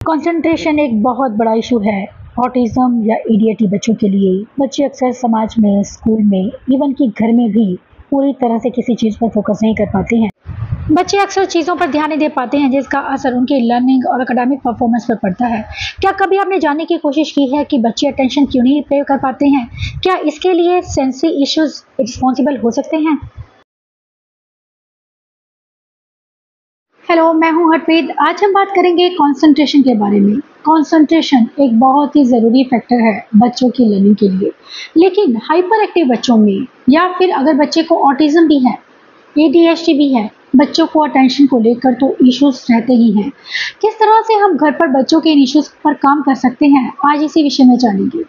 Concentration एक बहुत बड़ा इशू है ऑटिज्म या एडीएचडी बच्चों के लिए। बच्चे अक्सर समाज में, स्कूल में, इवन कि घर में भी पूरी तरह से किसी चीज़ पर फोकस नहीं कर पाते हैं। बच्चे अक्सर चीज़ों पर ध्यान नहीं दे पाते हैं जिसका असर उनके लर्निंग और एकेडमिक परफॉर्मेंस पर पड़ता है। क्या कभी आपने जानने की कोशिश की है कि बच्चे अटेंशन क्यों नहीं पे कर पाते हैं? क्या इसके लिए सेंसरी इश्यूज रिस्पॉन्सिबल हो सकते हैं? हेलो, मैं हूं हरप्रीत। आज हम बात करेंगे कंसंट्रेशन के बारे में। कंसंट्रेशन एक बहुत ही ज़रूरी फैक्टर है बच्चों की लर्निंग के लिए, लेकिन हाइपर एक्टिव बच्चों में या फिर अगर बच्चे को ऑटिज्म भी है, एडीएचडी भी है, बच्चों को अटेंशन को लेकर तो इश्यूज रहते ही हैं। किस तरह से हम घर पर बच्चों के इन इश्यूज पर काम कर सकते हैं, आज इसी विषय में जानेंगे।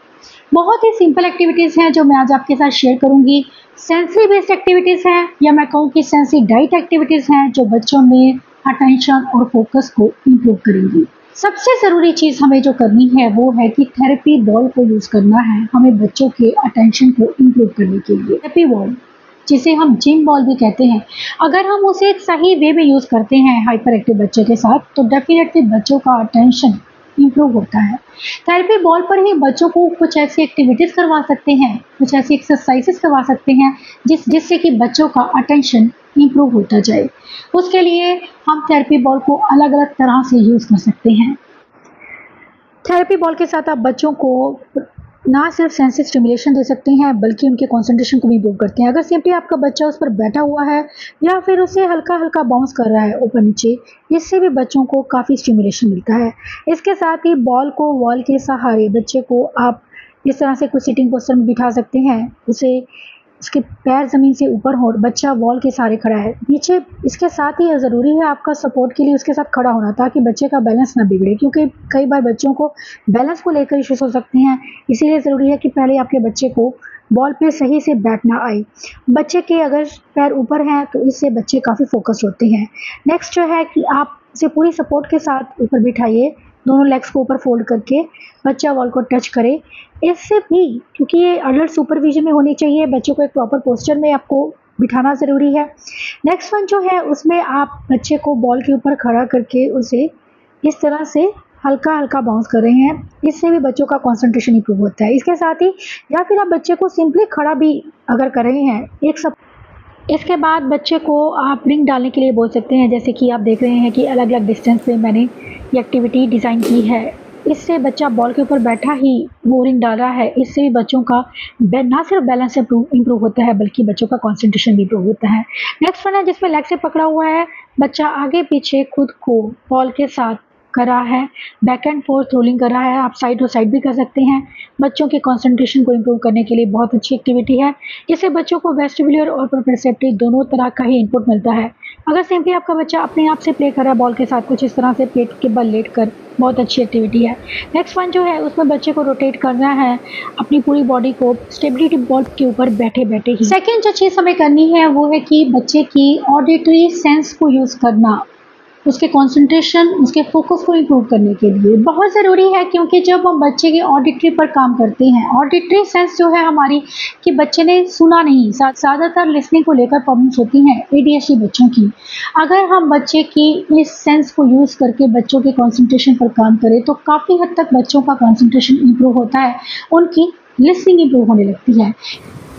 बहुत ही सिंपल एक्टिविटीज़ हैं जो मैं आज आपके साथ शेयर करूंगी। सेंसरी बेस्ड एक्टिविटीज़ हैं या मैं कहूँ कि सेंसरी डाइट एक्टिविटीज़ हैं जो बच्चों में अटेंशन और फोकस को इम्प्रूव करेंगी। सबसे ज़रूरी चीज़ हमें जो करनी है वो है कि थेरेपी बॉल को यूज़ करना है हमें बच्चों के अटेंशन को इम्प्रूव करने के लिए। थेरेपी बॉल, जिसे हम जिम बॉल भी कहते हैं, अगर हम उसे एक सही वे में यूज़ करते हैं हाइपर एक्टिव बच्चे के साथ तो डेफिनेटली बच्चों का अटेंशन इम्प्रूव होता है। थेरेपी बॉल पर ही बच्चों को कुछ ऐसी एक्टिविटीज़ करवा सकते हैं, कुछ ऐसी एक्सरसाइजेस करवा सकते हैं जिससे कि बच्चों का अटेंशन इम्प्रूव होता जाए। उसके लिए हम थेरेपी बॉल को अलग अलग तरह से यूज़ कर सकते हैं। थेरेपी बॉल के साथ आप बच्चों को ना सिर्फ सेंसरी स्टिमुलेशन दे सकते हैं बल्कि उनके कंसंट्रेशन को भी इम्प्रूव करते हैं। अगर सिंपली आपका बच्चा उस पर बैठा हुआ है या फिर उसे हल्का हल्का बाउंस कर रहा है ऊपर नीचे, इससे भी बच्चों को काफ़ी स्टिमुलेशन मिलता है। इसके साथ ही बॉल को वॉल के सहारे बच्चे को आप इस तरह से कुछ सिटिंग पोस्चर में बिठा सकते हैं, उसे उसके पैर ज़मीन से ऊपर हो, बच्चा वॉल के सहारे खड़ा है नीचे। इसके साथ ही ज़रूरी है आपका सपोर्ट के लिए उसके साथ खड़ा होना ताकि बच्चे का बैलेंस ना बिगड़े, क्योंकि कई बार बच्चों को बैलेंस को लेकर इश्यूज हो सकते हैं। इसीलिए ज़रूरी है कि पहले आपके बच्चे को बॉल पे सही से बैठना आए। बच्चे के अगर पैर ऊपर हैं तो इससे बच्चे काफ़ी फोकस्ड होते हैं। नेक्स्ट जो है कि आप इसे पूरी सपोर्ट के साथ ऊपर बिठाइए, दोनों लेग्स को ऊपर फोल्ड करके बच्चा वॉल को टच करे। इससे भी, क्योंकि ये अडल्ट सुपरविजन में होनी चाहिए, बच्चों को एक प्रॉपर पोस्चर में आपको बिठाना ज़रूरी है। नेक्स्ट वन जो है उसमें आप बच्चे को बॉल के ऊपर खड़ा करके उसे इस तरह से हल्का हल्का बाउंस कर रहे हैं, इससे भी बच्चों का कंसंट्रेशन इंप्रूव होता है। इसके साथ ही या फिर आप बच्चे को सिंपली खड़ा भी अगर कर रहे हैं इसके बाद बच्चे को आप रिंग डालने के लिए बोल सकते हैं। जैसे कि आप देख रहे हैं कि अलग अलग डिस्टेंस पे मैंने ये एक्टिविटी डिज़ाइन की है। इससे बच्चा बॉल के ऊपर बैठा ही वो रिंग डाल रहा है, इससे भी बच्चों का ना सिर्फ बैलेंस इम्प्रूव होता है बल्कि बच्चों का कंसंट्रेशन भी इम्प्रूव होता है। नेक्स्ट वन है जिसमें लेग से पकड़ा हुआ है, बच्चा आगे पीछे खुद को बॉल के साथ कर रहा है, बैक एंड फोर्थ रोलिंग कर रहा है। आप साइड टू साइड भी कर सकते हैं। बच्चों के कंसंट्रेशन को इम्प्रूव करने के लिए बहुत अच्छी एक्टिविटी है। इससे बच्चों को वेस्टिबुलर और प्रोप्रियोसेप्टिव दोनों तरह का ही इनपुट मिलता है। अगर सिंपली आपका बच्चा अपने आप से प्ले कर रहा है बॉल के साथ कुछ इस तरह से पेट के बल लेट कर, बहुत अच्छी एक्टिविटी है। नेक्स्ट वन जो है उसमें बच्चे को रोटेट करना है अपनी पूरी बॉडी को स्टेबिलिटी बॉल के ऊपर बैठे बैठे ही। सेकेंड जो चीज़ हमें करनी है वो है कि बच्चे की ऑडिटरी सेंस को यूज़ करना, उसके कंसंट्रेशन, उसके फोकस को इम्प्रूव करने के लिए बहुत ज़रूरी है। क्योंकि जब हम बच्चे के ऑडिटरी पर काम करते हैं, ऑडिटरी सेंस जो है हमारी कि बच्चे ने सुना नहीं, ज़्यादातर लिसनिंग को लेकर प्रॉब्लम्स होती हैं एडीएचडी बच्चों की। अगर हम बच्चे की इस सेंस को यूज़ करके बच्चों के कंसंट्रेशन पर काम करें तो काफ़ी हद तक बच्चों का कंसंट्रेशन इम्प्रूव होता है, उनकी लिसनिंग इम्प्रूव होने लगती है।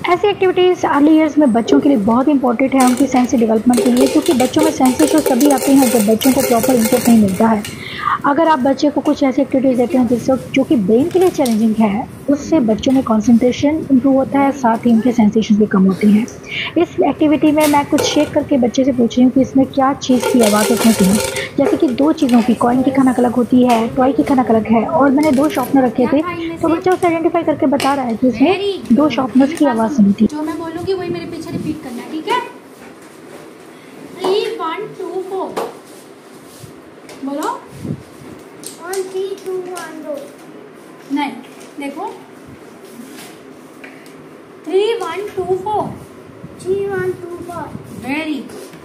ऐसी एक्टिविटीज़ अर्ली ईयर्स में बच्चों के लिए बहुत इंपॉर्टेंट है उनकी सेंसरी डेवलपमेंट के लिए, क्योंकि बच्चों में सेंसेस तो तभी आते हैं जब बच्चों को प्रॉपर इनपुट नहीं मिलता है। अगर आप बच्चे को कुछ ऐसी एक्टिविटीज़ देते हैं जिससे जो कि ब्रेन के लिए चैलेंजिंग है, उससे बच्चों में कंसंट्रेशन इम्प्रूव होता है, साथ ही उनके सेंसेशन भी कम होते हैं। इस एक्टिविटी में मैं कुछ शेक करके बच्चे से पूछ रही हूँ कि इसमें क्या चीज़ की आवाज़ उसने सुनी। जैसे कि दो चीज़ों की, कॉइन की खनक अलग होती है, टॉय की खनक अलग है, और मैंने दो शॉर्पनर रखे थे तो बच्चा उसे आइडेंटिफाई करके बता रहा है कि उसने दो शॉर्पनर्स की आवाज़ सुनी थी। जो मैं बोलूँगी वही मेरे पीछे रिपीट करना है, ठीक है? 3 1 2 4 बोलो। 1 3 2 1 2 नहीं, देखो 3 1 2 4 3 1 2 4। वेरी।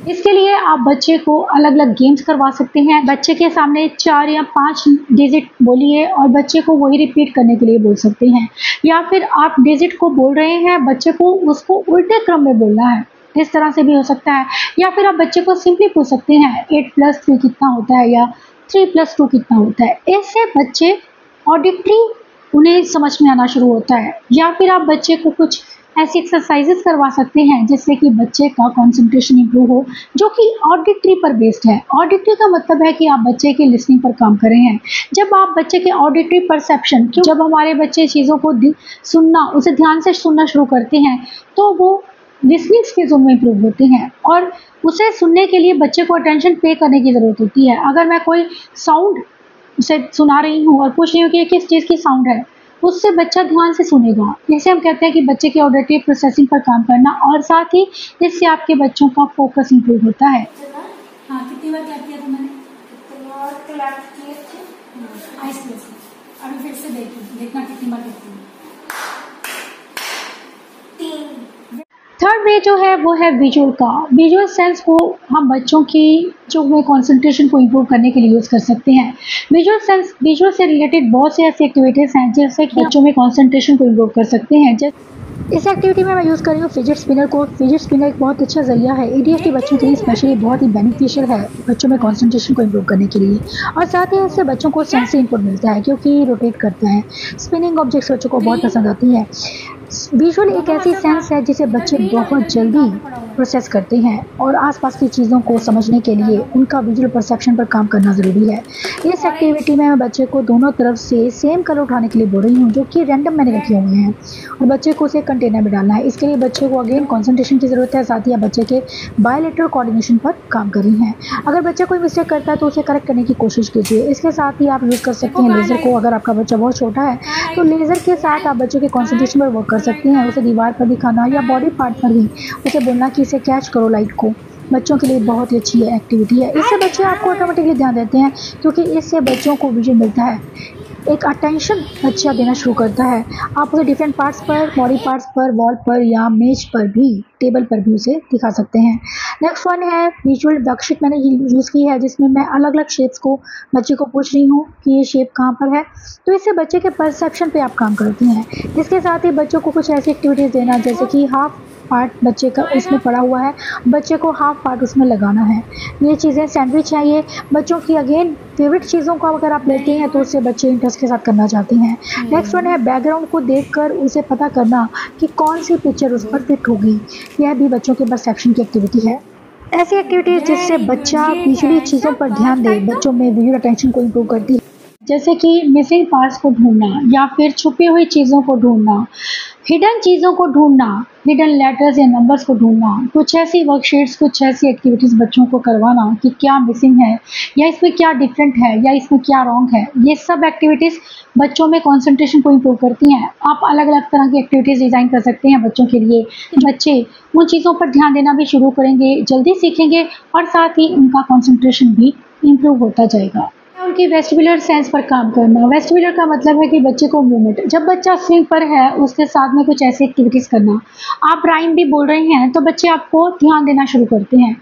इसके लिए आप बच्चे को अलग अलग गेम्स करवा सकते हैं। बच्चे के सामने 4 या 5 डिजिट बोलिए और बच्चे को वही रिपीट करने के लिए बोल सकते हैं, या फिर आप डिजिट को बोल रहे हैं, बच्चे को उसको उल्टे क्रम में बोलना है, इस तरह से भी हो सकता है। या फिर आप बच्चे को सिंपली पूछ सकते हैं 8 + 3 कितना होता है, या 3+2 कितना होता है। इससे बच्चे ऑडिटरी उन्हें समझ में आना शुरू होता है। या फिर आप बच्चे को कुछ ऐसी एक्सरसाइजेस करवा सकते हैं जिससे कि बच्चे का कंसंट्रेशन इंप्रूव हो, जो कि ऑडिटरी पर बेस्ड है। ऑडिटरी का मतलब है कि आप बच्चे के लिसनिंग पर काम कर रहे हैं। जब आप बच्चे के ऑडिटरी परसेप्शन, जब हमारे बच्चे चीज़ों को सुनना, उसे ध्यान से सुनना शुरू करते हैं, तो वो लिसनिंग स्किल्स उनमें इंप्रूव होते हैं। और उसे सुनने के लिए बच्चे को अटेंशन पे करने की ज़रूरत होती है। अगर मैं कोई साउंड उसे सुना रही हूँ और पूछ रही हूँ कि ये किस चीज़ की साउंड है, उससे बच्चा ध्यान से सुनेगा। इसे हम कहते हैं कि बच्चे के ऑडिटरी प्रोसेसिंग पर काम करना, और साथ ही इससे आपके बच्चों का फोकस इंप्रूव होता है। हाँ, कितनी बार क्या किया था मैंने? Eyes close. अभी फिर से देखना कितनी बार करती हूँ। थर्ड वे जो है वो है विजुअल का। विजुअल सेंस को हम बच्चों की जो है कंसंट्रेशन को इंप्रूव करने के लिए यूज़ कर सकते हैं। विजुअल से रिलेटेड बहुत सी ऐसी एक्टिविटीज़ हैं जिससे कि बच्चों में कंसंट्रेशन को इंप्रूव कर सकते हैं। इस एक्टिविटी में मैं यूज़ कर रही हूँ फिजिट स्पिनर को। फिजिट स्पिनर एक बहुत अच्छा जरिया है, ADHD बच्चों के लिए स्पेशली बहुत ही बेनिफिशियल है बच्चों में कंसंट्रेशन को इंप्रूव करने के लिए। और साथ ही इससे बच्चों को सेंसरी इनपुट मिलता है क्योंकि रोटेट करता है। स्पिनिंग ऑब्जेक्ट्स बच्चों को बहुत पसंद आती है। विजुअल एक ऐसी सेंस है जिसे बच्चे बहुत जल्दी प्रोसेस करते हैं, और आसपास की चीज़ों को समझने के लिए उनका विजुअल परसेप्शन पर काम करना ज़रूरी है। इस एक्टिविटी में मैं बच्चे को दोनों तरफ से सेम कलर उठाने के लिए बोल रही हूँ, जो कि रैंडम मैंने रखे हुए हैं, और बच्चे को उसे कंटेनर में डालना है। इसके लिए बच्चे को अगेन कंसंट्रेशन की ज़रूरत है, साथ ही आप बच्चे के बायलैटरल कोऑर्डिनेशन पर काम कर रही हैं। अगर बच्चा कोई मिस्टेक करता है तो उसे करेक्ट करने की कोशिश कीजिए। इसके साथ ही आप यूज़ कर सकते हैं लेज़र को। अगर आपका बच्चा बहुत छोटा है तो लेज़र के साथ आप बच्चे के कॉन्सेंट्रेशन पर वर्क कर सकते हैं। उसे दीवार पर दिखाना या बॉडी पार्ट पर ही उसे बोलना कि इसे कैच करो लाइट को, बच्चों के लिए बहुत ही अच्छी एक्टिविटी है। इससे बच्चे आपको ऑटोमेटिकली ध्यान देते हैं, क्योंकि इससे बच्चों को विजन मिलता है, एक अटेंशन बच्चा देना शुरू करता है। आप उसे डिफरेंट पार्ट्स पर, बॉडी पार्ट्स पर, वॉल पर या मेज पर भी, टेबल पर भी उसे दिखा सकते हैं। नेक्स्ट वन है विजुअल वर्कशीट। मैंने यूज़ की है जिसमें मैं अलग अलग शेप्स को बच्चे को पूछ रही हूँ कि ये शेप कहाँ पर है, तो इससे बच्चे के परसेप्शन पे आप काम करते हैं। इसके साथ ही बच्चों को कुछ ऐसी एक्टिविटीज़ देना जैसे कि हाफ पार्ट बच्चे का उसमें पड़ा हुआ है, बच्चे को हाफ पार्ट उसमें लगाना है। ये चीज़ें सैंडविच है, ये बच्चों की अगेन फेवरेट चीज़ों को अगर आप लेते हैं तो उससे बच्चे इंटरेस्ट के साथ करना चाहते हैं। नेक्स्ट वन है बैकग्राउंड को देखकर उसे पता करना कि कौन सी पिक्चर उस पर फिट होगी। यह भी बच्चों के परसेप्शन की एक्टिविटी है। ऐसी एक्टिविटीज़ जिससे बच्चा विजुअली चीज़ों पर ध्यान दे, बच्चों में विजुअल अटेंशन को इम्प्रूव करती है, जैसे कि मिसिंग पार्ट्स को ढूंढना या फिर छुपी हुई चीज़ों को ढूंढना, हिडन चीज़ों को ढूंढना, हिडन लेटर्स या नंबर्स को ढूंढना। कुछ ऐसी वर्कशीट्स, कुछ ऐसी एक्टिविटीज़ बच्चों को करवाना कि क्या मिसिंग है, या इसमें क्या डिफरेंट है, या इसमें क्या रॉन्ग है। ये सब एक्टिविटीज़ बच्चों में कंसंट्रेशन को इम्प्रूव करती हैं। आप अलग अलग तरह की एक्टिविटीज़ डिज़ाइन कर सकते हैं बच्चों के लिए। बच्चे उन चीज़ों पर ध्यान देना भी शुरू करेंगे, जल्दी सीखेंगे, और साथ ही उनका कंसंट्रेशन भी इम्प्रूव होता जाएगा। उनकी वेस्टिबुलर सेंस पर काम करना। वेस्टिबुलर का मतलब है कि बच्चे को मूवमेंट, जब बच्चा स्विंग पर है उसके साथ में कुछ ऐसी एक्टिविटीज़ करना। आप राइम भी बोल रहे हैं तो बच्चे आपको ध्यान देना शुरू करते हैं।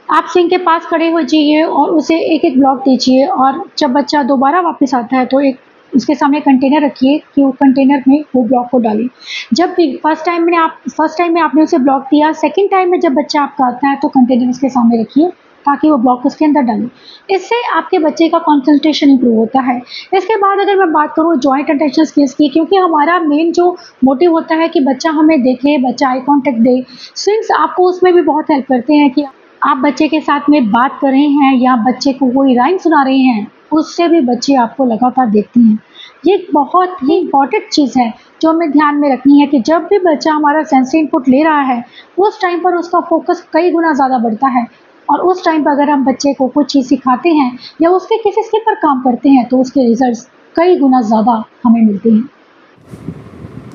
आप स्विंग के पास खड़े हो जाइए और उसे एक एक ब्लॉक दीजिए, और जब बच्चा दोबारा वापस आता है तो एक उसके सामने कंटेनर रखिए कि वो कंटेनर में वो ब्लॉक को डालें। जब भी फर्स्ट टाइम में आपने उसे ब्लॉक दिया, सेकंड टाइम में जब बच्चा आपका आता है तो कंटेनर उसके सामने रखिए ताकि वो ब्लॉक उसके अंदर डालें। इससे आपके बच्चे का कंसंट्रेशन इंप्रूव होता है। इसके बाद अगर मैं बात करूँ जॉइंट अटेंशन स्किल्स की, क्योंकि हमारा मेन जो मोटिव होता है कि बच्चा हमें देखे, बच्चा आई कॉन्टैक्ट दे। स्विंग्स आपको उसमें भी बहुत हेल्प करते हैं कि आप बच्चे के साथ में बात कर रहे हैं या बच्चे को कोई राइम सुना रहे हैं, उससे भी बच्चे आपको लगातार देखते हैं। ये बहुत ही इम्पॉर्टेंट चीज़ है जो हमें ध्यान में रखनी है कि जब भी बच्चा हमारा सेंसरी इनपुट ले रहा है उस टाइम पर उसका फोकस कई गुना ज़्यादा बढ़ता है, और उस टाइम पर अगर हम बच्चे को कुछ चीज़ सिखाते हैं या उसके किसी स्किल पर काम करते हैं तो उसके रिजल्ट्स कई गुना ज़्यादा हमें मिलते हैं।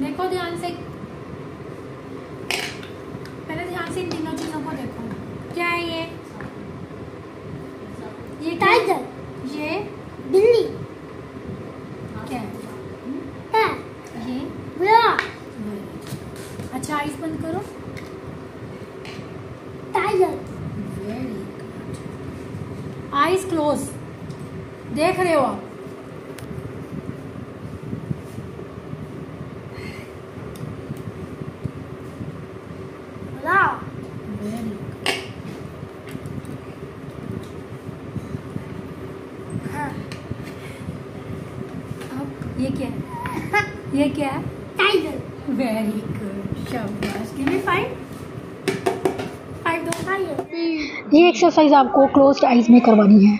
देखो ध्यान से, पहले ध्यान से इन तीनों चीज़ों को देखो। क्या है ये टाइगर, ये बिल्ली, क्या है? ये बुरा, अच्छा, आइस बंद करो। Tiger, very good. Eyes close. देख रहे हो आप? बुरा, वेरी गुड। ये क्या है? ये क्या है? टाइगर। वेरी गुड, शाबाश। गिव मी 5 दो। ये एक्सरसाइज आपको क्लोज्ड आइज में करवानी है।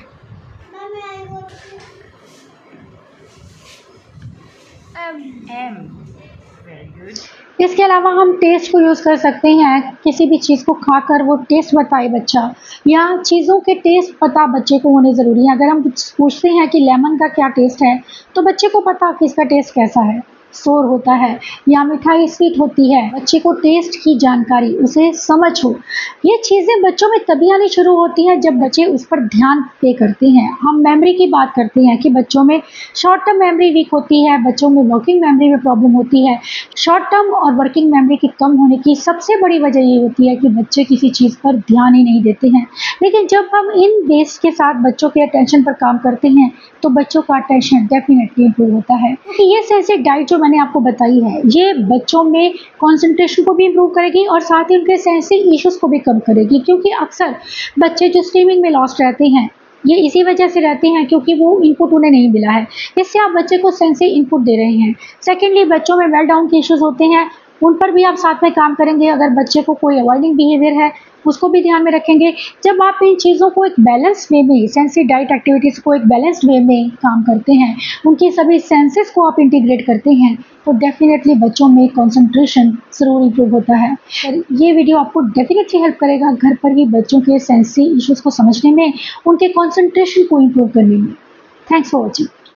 इसके अलावा हम टेस्ट को यूज़ कर सकते हैं। किसी भी चीज़ को खाकर वो टेस्ट बताए बच्चा, या चीज़ों के टेस्ट पता बच्चे को होने ज़रूरी है। अगर हम पूछते हैं कि लेमन का क्या टेस्ट है, तो बच्चे को पता कि इसका टेस्ट कैसा है, सोर होता है या मिठाई स्वीट होती है। बच्चे को टेस्ट की जानकारी, उसे समझ हो। ये चीज़ें बच्चों में तभी आनी शुरू होती हैं जब बच्चे उस पर ध्यान पे करते हैं। हम मेमोरी की बात करते हैं कि बच्चों में शॉर्ट टर्म मेमोरी वीक होती है, बच्चों में वर्किंग मेमोरी में प्रॉब्लम होती है। शॉर्ट टर्म और वर्किंग मेमोरी के कम होने की सबसे बड़ी वजह ये होती है कि बच्चे किसी चीज़ पर ध्यान ही नहीं देते हैं। लेकिन जब हम इन बेस के साथ बच्चों के अटेंशन पर काम करते हैं तो बच्चों का अटेंशन डेफिनेटली इम्प्रूव होता है। क्योंकि ये सेंसिटिव डाइट जो मैंने आपको बताई है, ये बच्चों में कंसंट्रेशन को भी इम्प्रूव करेगी और साथ ही उनके सेंसिटिव इश्यूज़ को भी कम करेगी। क्योंकि अक्सर बच्चे जो स्ट्रीमिंग में लॉस्ट रहते हैं, ये इसी वजह से रहते हैं क्योंकि वो इनपुट उन्हें नहीं मिला है। इससे आप बच्चे को सेंसिटिव इनपुट दे रहे हैं। सेकेंडली, बच्चों में मेल्ट डाउन के इश्यूज़ होते हैं, उन पर भी आप साथ में काम करेंगे। अगर बच्चे को कोई अवॉइडिंग बिहेवियर है, उसको भी ध्यान में रखेंगे। जब आप इन चीज़ों को एक बैलेंस वे में, सेंसिटिव डाइट एक्टिविटीज़ को एक बैलेंस्ड वे में काम करते हैं, उनकी सभी सेंसेस को आप इंटीग्रेट करते हैं, तो डेफिनेटली बच्चों में कंसंट्रेशन ज़रूर इम्प्रूव होता है। और ये वीडियो आपको डेफिनेटली हेल्प करेगा घर पर भी बच्चों के सेंसिटिव इश्यूज़ को समझने में, उनके कंसंट्रेशन को इम्प्रूव करने में। Thanks for watching.